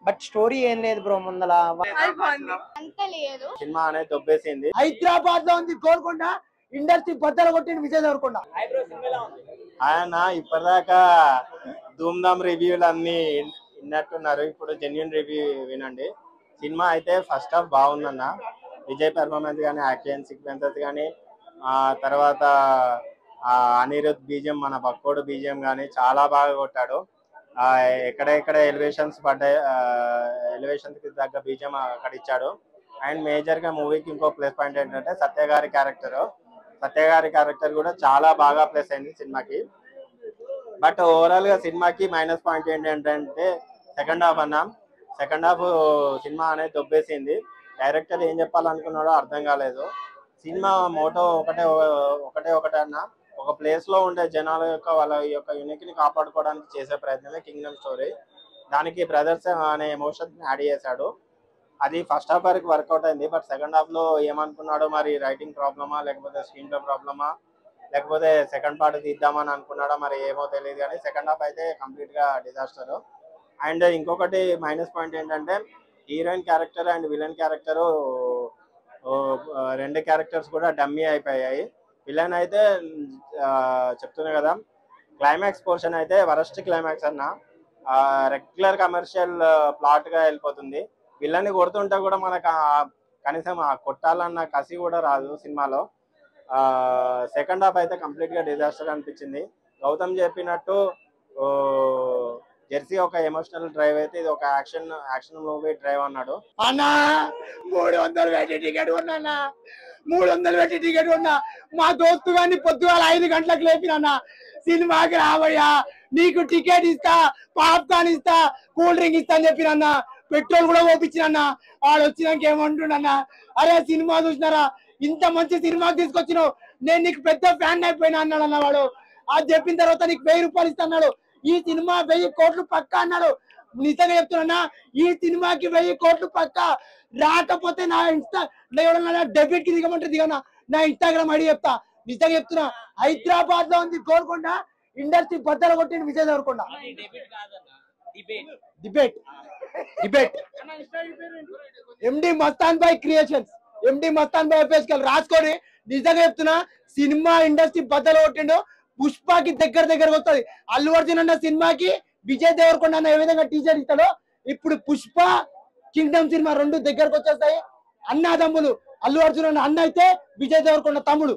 But story ఏం లేదు bro ముందల అంత లేదు. సినిమా అనేది దొబ్బేసింది. హైదరాబాద్ లో ఉంది గోల్కొండ, ఇండస్ట్రీ బద్దలు కొట్టింది విజయ్ దేవరకొండ. ఆయన ఇప్పటిదాకా ధూమ్ధామ్ రివ్యూలు అన్ని విన్నట్టున్నారు, ఇప్పుడు జెన్యున్ రివ్యూ వినండి. సినిమా అయితే ఫస్ట్ హాఫ్ బాగుందన్న. విజయ్ పెర్ఫార్మెన్స్ కానీ, యాక్షన్ సీక్వెన్సెస్ కానీ, తర్వాత అనిరుద్ బీజిఎం, మన పక్కోడు బీజిఎం కానీ చాలా బాగా కొట్టాడు. ఎక్కడ ఎలివేషన్స్ పడ్డాయి, ఎలివేషన్స్ కి తగ్గ బీజిఎం అక్కడ ఇచ్చాడు. అండ్ మేజర్ గా మూవీకి ఇంకో ప్లస్ పాయింట్ ఏంటంటే సత్య గారి క్యారెక్టర్ కూడా చాలా బాగా ప్లస్ అయింది సినిమాకి. బట్ ఓవరాల్ గా సినిమాకి మైనస్ పాయింట్ ఏంటంటే సెకండ్ హాఫ్ సినిమా అనేది దొబ్బేసింది. డైరెక్టర్ ఏం చెప్పాలనుకున్నాడో అర్థం కాలేదు. సినిమా మోటో ఒకటే అన్న, ఒక ప్లేస్ లో ఉండే జనాల యొక్క వాళ్ళ యొక్క యూనిక్ ని కాపాడుకోవడానికి చేసే ప్రయత్నమే కింగ్డమ్ స్టోరీ. దానికి బ్రదర్స్ అనే ఎమోషన్ యాడ్ చేశాడు. అది ఫస్ట్ హాఫ్ వరకు వర్కౌట్ అయింది. బట్ సెకండ్ హాఫ్ లో ఏమనుకున్నాడో మరి, రైటింగ్ ప్రాబ్లమా లేకపోతే స్క్రీన్ ప్లే ప్రాబ్లమా లేకపోతే సెకండ్ పార్ట్ తీద్దామని అనుకున్నాడో మరి ఏమో తెలియదు, కానీ సెకండ్ హాఫ్ అయితే కంప్లీట్ గా డిజాస్టర్. అండ్ ఇంకొకటి మైనస్ పాయింట్ ఏంటంటే heroine character and villain character రెండు క్యారెక్టర్స్ కూడా డమ్మీ అయిపోయాయి. విలన్ అయితే చెప్తున్నా కదా, క్లైమాక్స్ పోర్షన్ అయితే వరస్ట్ క్లైమాక్స్ అన్న, రెగ్యులర్ కమర్షియల్ ప్లాట్ గా వెళ్ళిపోతుంది. విలన్ని కొడుతుంటే కూడా మనకు కనీసం కొట్టాలన్న కసి కూడా రాదు సినిమాలో. సెకండ్ హాఫ్ అయితే కంప్లీట్ గా డిజాస్టర్ అనిపించింది. గౌతమ్ చెప్పినట్టు జెర్సీ ఒక ఎమోషనల్ డ్రైవ్ అయితే ఇది ఒక యాక్షన్ మూవీ డ్రైవ్ అన్నాడు. అన్నా 300 పెట్టి టికెట్ కొన్నా, 300 పెట్టి టికెట్ కొన్నా. మా దోస్తు గారిని పొద్దుగాల 5 గంటలకు లేపినా, సినిమాకి రావయ్యా, నీకు టికెట్ ఇస్తా, పాప్కార్న్ ఇస్తా, కూల్ డ్రింక్ ఇస్తా అని చెప్పినన్నా. పెట్రోల్ కూడా ఓపించినన్నా. వాడు వచ్చినాక ఏమంటుండన్నా, అరే సినిమా చూసినారా, ఇంత మంచి సినిమా తీసుకొచ్చినావు, నేను నీకు పెద్ద ఫ్యాన్ అయిపోయినా అన్నాడు అన్న. వాడు అది చెప్పిన తర్వాత నీకు 1000 రూపాయలు ఇస్తా అన్నాడు. ఈ సినిమా 1000 కోట్లు పక్కా అన్నాడు. నిజంగా చెప్తున్నా, ఈ సినిమాకి 1000 కోట్లు పక్కా. రాకపోతే నా డెబిట్ కి దిగమంటే దిగనా, నా ఇన్స్టాగ్రామ్ ఐడి చెప్తా. నిజంగా చెప్తున్నా, హైదరాబాద్ లో ఉంది గోల్కొండ, ఇండస్ట్రీ బద్దలు కొట్టింది విజయ్ దేవరకొండ. డిబేట్ ఎండి మస్తాన్ బాయ్ క్రియేషన్స్, ఎండి మస్తాన్ బాయ్ ఫేస్కల్ రాసుకొని. నిజంగా చెప్తున్నా, సినిమా ఇండస్ట్రీ బద్దలు కొట్టిండు. పుష్పకి దగ్గర వస్తుంది. అల్లు అర్జున్ అన్న సినిమాకి విజయ్ దేవరకొండ అన్న ఏ విధంగా టీజర్ ఇస్తాడో, ఇప్పుడు పుష్ప కింగ్డమ్ సినిమా రెండు దగ్గరకు వచ్చేస్తాయి. అన్నదమ్ములు, అల్లు అర్జున్ అన్న అన్న అయితే విజయ్ దేవరకొండ తమ్ముడు.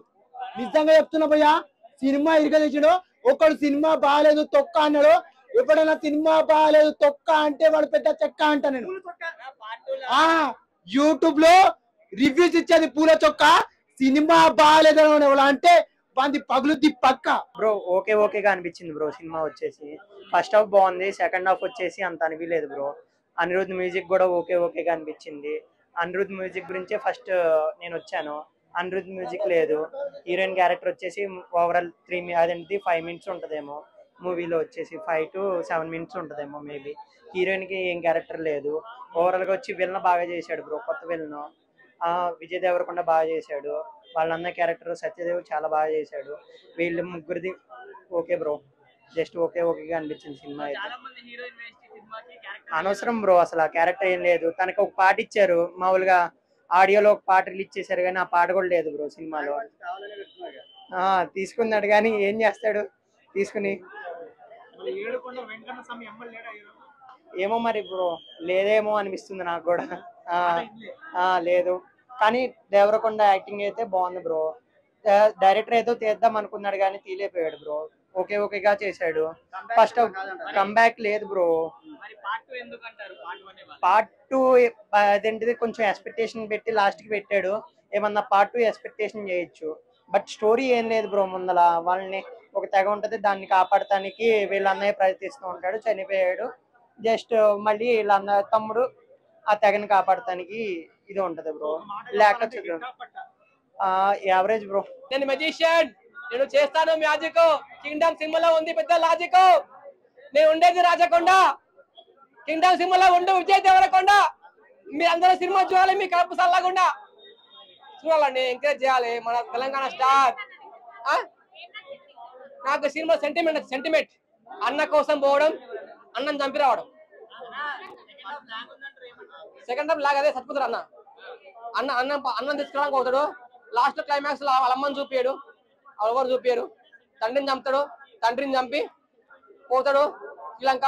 నిజంగా చెప్తున్నా భయ్యా, సినిమా ఇరగదీసాడు. ఒకడు సినిమా బాగాలేదు తొక్క అన్నాడు. ఎప్పుడైనా సినిమా బాగాలేదు తొక్క అంటే వాడు పెద్ద చెక్క అంట. నేను యూట్యూబ్ లో రివ్యూస్ ఇచ్చేది పూల చొక్క, సినిమా బాగాలేదు అంటే వాంది పగులుద్ది పక్క. బ్రో ఓకేగా అనిపించింది బ్రో. సినిమా వచ్చేసి ఫస్ట్ హాఫ్ బాగుంది, సెకండ్ హాఫ్ వచ్చేసి అంత అనిపించలేదు బ్రో. అనిరుద్ మ్యూజిక్ కూడా ఓకేగా అనిపించింది. అనిరుద్ మ్యూజిక్ గురించే ఫస్ట్ నేను వచ్చాను. అనిరుద్ మ్యూజిక్ లేదు. హీరోయిన్ క్యారెక్టర్ వచ్చేసి ఓవరాల్ 5 మినిట్స్ ఉంటుందేమో. మూవీలో వచ్చేసి 5 to 7 మినిట్స్ ఉంటుందేమో మేబీ. హీరోయిన్ కి ఏం క్యారెక్టర్ లేదు. ఓవరాల్ గా వచ్చి విలన్ బాగా చేశాడు బ్రో, కొత్త విలన్. విజయ్ దేవరకొండ బాగా చేశాడు. వాళ్ళన్న క్యారెక్టర్ సత్యదేవ్ చాలా బాగా చేశాడు. వీళ్ళు ముగ్గురిది ఓకే బ్రో, జస్ట్ ఓకేగా అనిపించింది సినిమా అయితే. అనవసరం బ్రో, అసలు ఆ క్యారెక్టర్ ఏం లేదు. తనకి ఒక పాట ఇచ్చారు, మామూలుగా ఆడియోలో ఒక పాట రిలీజ్ చేశారు, కానీ ఆ పాట కూడా లేదు బ్రో సినిమాలో. తీసుకున్నాడు కానీ ఏం చేస్తాడు తీసుకుని. ఏమో మరి బ్రో, లేదేమో అనిపిస్తుంది నాకు కూడా. లేదు, కానీ దేవరకొండ యాక్టింగ్ అయితే బాగుంది బ్రో. డైరెక్టర్ ఏదో తీద్దాం అనుకున్నాడు కానీ తీలేపోయాడు బ్రో. ఓకేగా చేశాడు. ఫస్ట్ కంబ్యాక్ లేదు బ్రో. పార్ట్ 2 అదేంటిది కొంచెం ఎక్స్పెక్టేషన్ పెట్టి లాస్ట్ కి పెట్టాడు. ఏమన్నా పార్ట్ 2 ఎక్స్పెక్టేషన్ చేయొచ్చు. బట్ స్టోరీ ఏం లేదు బ్రో. ముందల వాళ్ళని ఒక తెగ ఉంటది, దాన్ని కాపాడటానికి వీళ్ళ అన్నయ్య ప్రయత్నిస్తూ ఉంటాడు, చనిపోయాడు. జస్ట్ మళ్ళీ వీళ్ళ అన్న తమ్ముడు ఆ తెగని కాపాడటానికి ఇది ఉంటది బ్రో. లేక యావరేజ్ బ్రో. నేను మెజిషియన్, నేను చేస్తాను మ్యాజిక్. కింగ్డమ్ సినిమాలో ఉంది పెద్ద లాజిక్. నేను ఉండేది రాజకొండ, కింగ్డమ్ సినిమాలో ఉండు విజయ్ దేవరకొండ. మీరు అందరూ సినిమా చూడాలి, మీ కడుపు సల్లగుండా చూడాలండి, ఎంకరేజ్ చేయాలి మన తెలంగాణ స్టార్. నాకు సినిమా సెంటిమెంట్. అన్న కోసం పోవడం, అన్నం చంపి రావడం. సెకండ్ హాఫ్ లాగ్ అదే చచ్చిపోతారు అన్నం తీసుకురావడానికి పోతాడు. లాస్ట్ క్లైమాక్స్ లో వాళ్ళ అమ్మని చూపాడు, ఎవరు చూపారు, తండ్రిని చంపుతాడు, తండ్రిని చంపి పోతాడు శ్రీలంక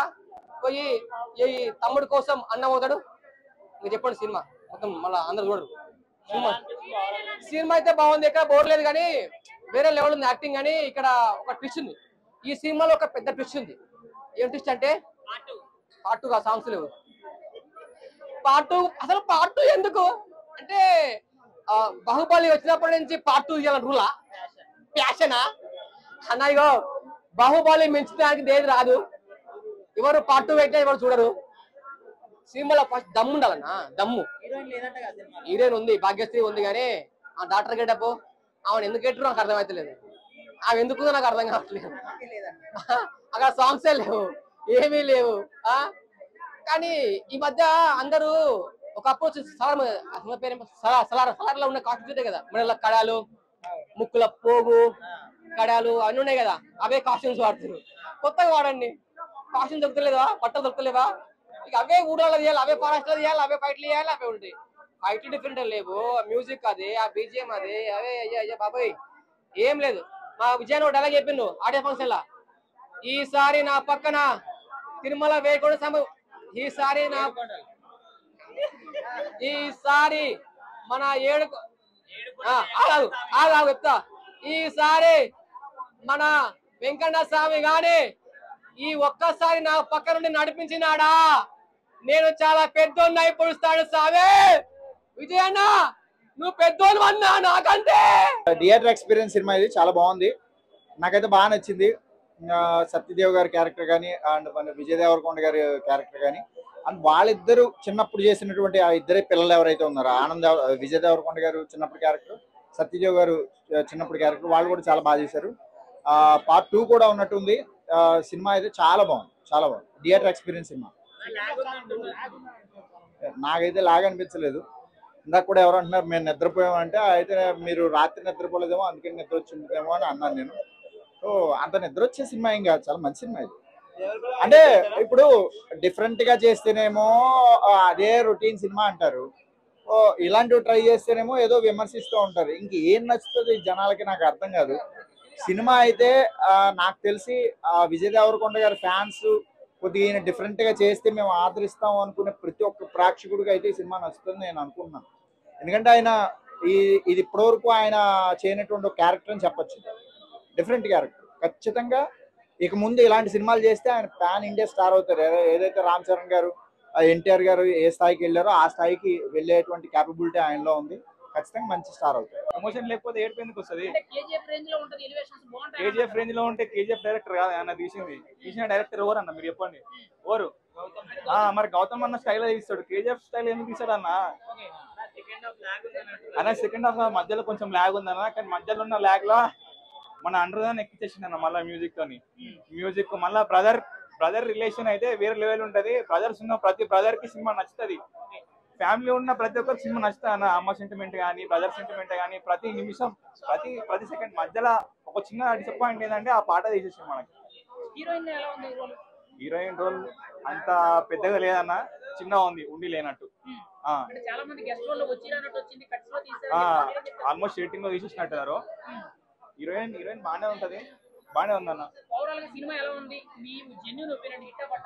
పోయి ఈ తమ్ముడు కోసం అన్న పోతాడు. ఇంకా చెప్పండి సినిమా మొత్తం మళ్ళీ అందరు చూడరు. సినిమా అయితే బాగుంది, ఎక్కడ బోర్ లేదు, కానీ వేరే లెవెల్ ఉంది యాక్టింగ్. కానీ ఇక్కడ ఒక ట్విస్ట్ ఉంది ఈ సినిమాలో, ఒక పెద్ద ట్విస్ట్ ఉంది. ఏం ట్విస్ట్ అంటే పార్ట్ 2 సాంగ్స్ లేవు. పార్ట్ 2 అసలు పార్ట్ 2 ఎందుకు అంటే బాహుబలి వచ్చినప్పటి నుంచి పార్ట్ 2 ఇవ్వాలని రూలా, ప్యాషనా అన్న? ఇగో బాహుబలి మించడానికి ఏది రాదు, ఎవరు పార్ట్ 2 పెట్టినా ఎవరు చూడరు. సినిమాలో ఫస్ట్ దమ్ము ఉండాలన్నా, దమ్ము. హీరోయిన్ ఉంది, భాగ్యశ్రీ ఉంది, కానీ ఆ డాక్టర్ గెటప్ ఆమెను ఎందుకు పెట్టారు నాకు అర్థమైతలేదు. ఆమె ఎందుకుందో నాకు అర్థం కావట్లేదు. అక్కడ సాంగ్సే లేవు, ఏమీ లేవు. కానీ ఈ మధ్య అందరూ ఒకప్పుడు సలార్లో ఉన్న కాస్ట్యూమ్స్ ఉంటాయి కదా, మెడల కడాలు, ముక్కుల పోగు కడాలు అన్నీ ఉన్నాయి కదా, అవే కాస్ట్యూమ్స్ వాడుతున్నారు. కొత్తగా వాడండి, కాస్ట్యూమ్ దొరకలేదా, బట్టలు దొరకలేవా, ఇక అవే ఊళ్ళలో చేయాలి, అవే ఫారెస్ట్ లో చేయాలి, అవే ఫైట్లు చేయాలి, అవే ఉంటాయి. ఫైట్లు డిఫరెంట్ లేవు, మ్యూజిక్ అదే, ఆ బీజిఎం అదే, అవే అయ్యా బాబాయ్ ఏం లేదు. మా విజయన్ ఒకటి అలాగే చెప్పిండు ఆడియో ఫంక్షన్ లా, ఈసారి నా పక్కన తిరుమల వేయకుండా ఈసారి మన చెప్తా, ఈసారి మన వెంకన్న స్వామి గాని ఈ ఒక్కసారి నా పక్క నుండి నడిపించినాడా నేను చాలా పెద్దోన్ని అయిపోయిస్తాడు. స్వామి విజయన్న నువ్వు పెద్దోళ్ళు అన్నా నాకంటే. థియేటర్ ఎక్స్పీరియన్స్ సినిమా ఇది చాలా బాగుంది, నాకైతే బాగా నచ్చింది. సత్యదేవ్ గారి క్యారెక్టర్ కానీ అండ్ మన విజయ్ దేవరకొండ గారి క్యారెక్టర్ కానీ, అండ్ వాళ్ళిద్దరు చిన్నప్పుడు చేసినటువంటి ఆ ఇద్దరే పిల్లలు ఎవరైతే ఉన్నారో, విజయ్ దేవరకొండ గారు చిన్నప్పుడు క్యారెక్టర్, సత్యదేవ్ గారు చిన్నప్పుడు క్యారెక్టర్, వాళ్ళు కూడా చాలా బాగా చేశారు. పార్ట్ 2 కూడా ఉన్నట్టుంది. సినిమా అయితే చాలా బాగుంది, చాలా బాగుంది. Theatre experience cinema. నాకైతే లాగా అనిపించలేదు. ఇందాక కూడా ఎవరు అంటున్నారు మేము నిద్రపోయామంటే, అయితే మీరు రాత్రి నిద్రపోలేదేమో అందుకని నిద్ర వచ్చిందేమో అని అన్నాను నేను. సో అంత నిద్ర వచ్చే సినిమా ఏం కాదు, చాలా మంచి సినిమా ఇది. అంటే ఇప్పుడు డిఫరెంట్ గా చేస్తేనేమో అదే రొటీన్ సినిమా అంటారు, ఇలాంటివి ట్రై చేస్తేనేమో ఏదో విమర్శిస్తూ ఉంటారు. ఇంకేం నచ్చుతుంది జనాలకి నాకు అర్థం కాదు. సినిమా అయితే నాకు తెలిసి విజయ్ దేవరకొండ గారి ఫ్యాన్స్ కొద్దిగా డిఫరెంట్ గా చేస్తే మేము ఆదరిస్తాం అనుకునే ప్రతి ఒక్క ప్రేక్షకుడికి అయితే ఈ సినిమా నచ్చుతుంది నేను అనుకుంటున్నాను. ఎందుకంటే ఆయన ఇది ఇప్పటివరకు ఆయన చేయనటువంటి ఒక క్యారెక్టర్ అని చెప్పొచ్చు, డిఫరెంట్ క్యారెక్టర్. ఖచ్చితంగా ఇక ముందు ఇలాంటి సినిమాలు చేస్తే ఆయన పాన్ ఇండియా స్టార్ అవుతారు. ఏదైతే రామ్ చరణ్ గారు, ఎన్టీఆర్ గారు ఏ స్థాయికి వెళ్ళారో ఆ స్థాయికి వెళ్ళేటువంటి క్యాపబిలిటీ ఆయనలో ఉంది. ఖచ్చితంగా మంచి స్టార్ అవుతారు. ప్రమోషన్ లేకపోతే ఏడుపు ఎందుకు వస్తుంది? కేజీఎఫ్ రేంజ్ లో ఉంటే కేజీఎఫ్ డైరెక్టర్ కాదు అన్న తీసిన డైరెక్టర్ ఎవరు అన్న మీరు చెప్పండి, ఎవరు? మరి గౌతమ్ అన్న స్టైల్ తీస్తాడు, కేజీఎఫ్ స్టైల్ ఎందుకు తీస్తాడు అన్న? సెకండ్ హాఫ్ మధ్యలో కొంచెం ల్యాగ్ ఉంది అన్న, కానీ మధ్యలో ఉన్న ల్యాగ్ లో మన అండర్దాన్ని ఎక్కించేసింది అన్న. మళ్ళీ మ్యూజిక్ తోని, మ్యూజిక్ మళ్ళీ బ్రదర్ రిలేషన్ అయితే వేరే లెవెల్ ఉంటది. బ్రదర్స్ ఉన్న ప్రతి బ్రదర్ కి సినిమా నచ్చుతుంది, ఫ్యామిలీ ఉన్న ప్రతి ఒక్కరికి సినిమా నచ్చుతా అన్న. అమ్మ సెంటిమెంట్ కానీ బ్రదర్ సెంటిమెంట్ కానీ ప్రతి నిమిషం ప్రతి సెకండ్ మధ్యలో ఒక చిన్న డిసప్పాయింట్ ఏంటంటే ఆ పాట తీసేసి మనకి. హీరోయిన్ రోల్ అంత పెద్దగా లేదన్న, చిన్నగా ఉంది, ఉండి లేనట్టు. ఆల్మోస్ట్ ఎడిటింగ్ లో తీసేసినట్టున్నారు. హీరోయిన్ బాగానే ఉంటది, బాగానే ఉందన్న.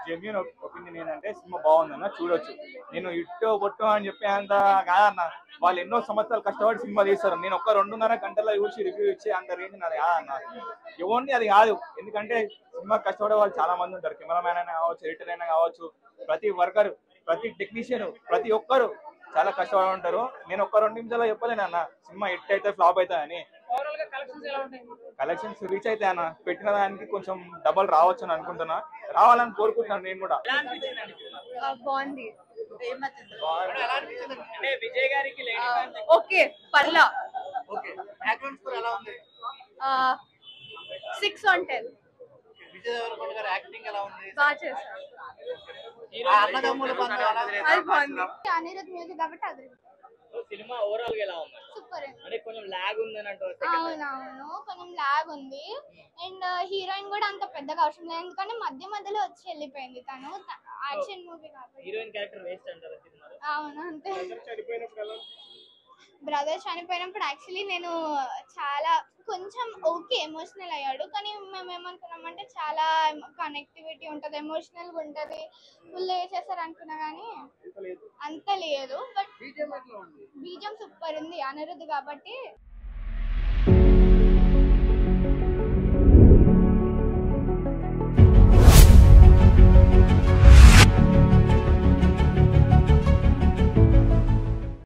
జెన్యూన్ ఒపీనియన్ ఏంటంటే సినిమా బాగుందన్న, చూడొచ్చు. నేను ఇట్టో బొట్టో అని చెప్పే అంత కాదన్న, వాళ్ళు ఎన్నో సంవత్సరాలు కష్టపడి సినిమా తీస్తారు. నేను ఒక్క 2.5 గంటల్లో చూసి రివ్యూ ఇచ్చే అంత రేంజ్ నాది కాదన్న. ఎవరిని అది కాదు, ఎందుకంటే సినిమా కష్టపడే వాళ్ళు చాలా మంది ఉంటారు. కెమెరామ్యాన్ అయినా కావచ్చు, ఎడిటర్ అయినా కావచ్చు, ప్రతి వర్కర్, ప్రతి టెక్నీషియన్, ప్రతి ఒక్కరు చాలా కష్టపడి ఉంటారు. నేను ఒక్క 2 నిమిషాల్లో చెప్పలేను అన్న సినిమా హిట్ అయితే ఫ్లాప్ అవుతుందని. కలెక్షన్స్ రీచ్ అయితే అన్న పెట్టిన దానికి కొంచెం డబల్ రావచ్చు అని అనుకుంటున్నా, రావాలని కోరుకుంటున్నాను నేను కూడా. బాగుంది. ఓకే పర్లా 6 on 10. బాగా చేశారు. అనిరుద్ మ్యూజిక్ కాబట్టి అది సినిమా ఓవరాల్ గా ఎలా ఉంది? సూపర్. సూపర్ ఉంది. అంటే కొంచెం లాగ్ ఉందని అంటారు. అవునవును, కొంచెం లాగ్ ఉంది. అండ్ హీరోయిన్ కూడా అంత పెద్దగా అవసరం లేదు, ఎందుకంటే మధ్య మధ్యలో వచ్చి వెళ్ళిపోయింది. తను యాక్షన్ మూవీ కాబట్టి హీరోయిన్ క్యారెక్టర్ వేస్ట్ అంటారు సినిమాలో. అవును అంతే. బ్రదర్ చనిపోయినప్పుడు యాక్చువల్లీ నేను చాలా కొంచెం ఓకే ఎమోషనల్ అయ్యాడు, కానీ మేము ఏమనుకున్నామంటే చాలా కనెక్టివిటీ ఉంటుంది, ఎమోషనల్గా ఉంటుంది, ఫుల్ చేస్తారు అనుకున్నా కానీ అంత లేదు. బట్ బీజం సూపర్ ఉంది, అనిరుద్ధ్ కాబట్టి